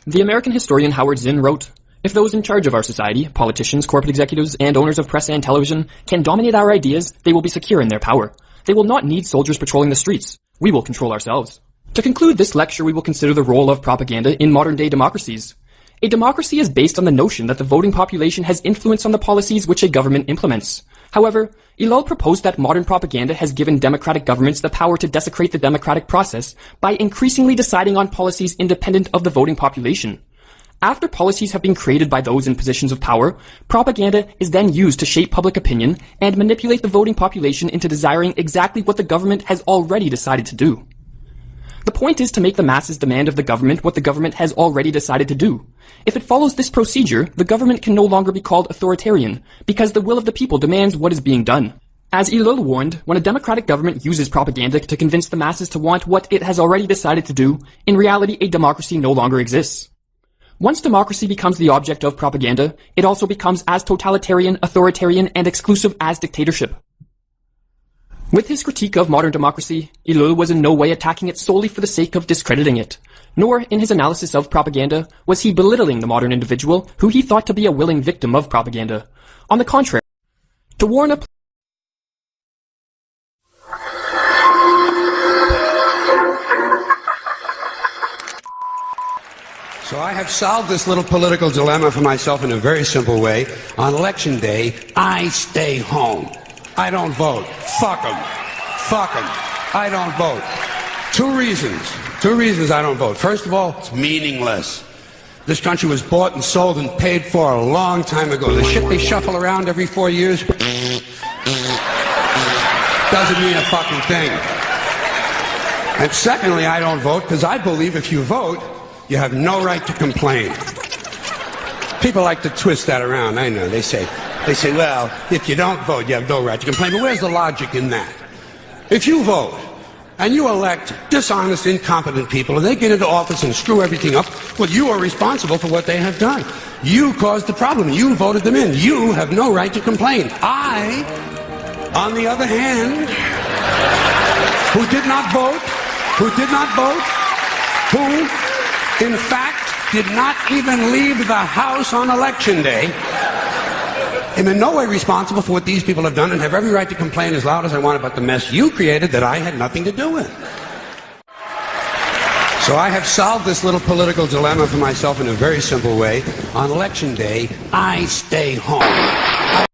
The American historian Howard Zinn wrote, "If those in charge of our society, politicians, corporate executives, and owners of press and television, can dominate our ideas, they will be secure in their power. They will not need soldiers patrolling the streets. We will control ourselves." To conclude this lecture, we will consider the role of propaganda in modern-day democracies. A democracy is based on the notion that the voting population has influence on the policies which a government implements. However, Ellul proposed that modern propaganda has given democratic governments the power to desecrate the democratic process by increasingly deciding on policies independent of the voting population. After policies have been created by those in positions of power, propaganda is then used to shape public opinion and manipulate the voting population into desiring exactly what the government has already decided to do. The point is to make the masses demand of the government what the government has already decided to do. If it follows this procedure, the government can no longer be called authoritarian, because the will of the people demands what is being done. As Ellul warned, when a democratic government uses propaganda to convince the masses to want what it has already decided to do, in reality a democracy no longer exists. Once democracy becomes the object of propaganda, it also becomes as totalitarian, authoritarian, and exclusive as dictatorship. With his critique of modern democracy, Ellul was in no way attacking it solely for the sake of discrediting it, nor in his analysis of propaganda was he belittling the modern individual who he thought to be a willing victim of propaganda. On the contrary, to warn a So I have solved this little political dilemma for myself in a very simple way. On election day, I stay home. I don't vote. Fuck them. Fuck them. I don't vote. Two reasons I don't vote. First of all, it's meaningless. This country was bought and sold and paid for a long time ago. The shit they shuffle around every 4 years doesn't mean a fucking thing. And secondly, I don't vote because I believe if you vote, you have no right to complain. People like to twist that around, I know. They say, well, if you don't vote, you have no right to complain. But where's the logic in that? If you vote, and you elect dishonest, incompetent people, and they get into office and screw everything up, well, you are responsible for what they have done. You caused the problem. You voted them in. You have no right to complain. I, on the other hand, who did not vote, who, in fact, did not even leave the house on election day, am in no way responsible for what these people have done and have every right to complain as loud as I want about the mess you created that I had nothing to do with. So I have solved this little political dilemma for myself in a very simple way. On election day, I stay home.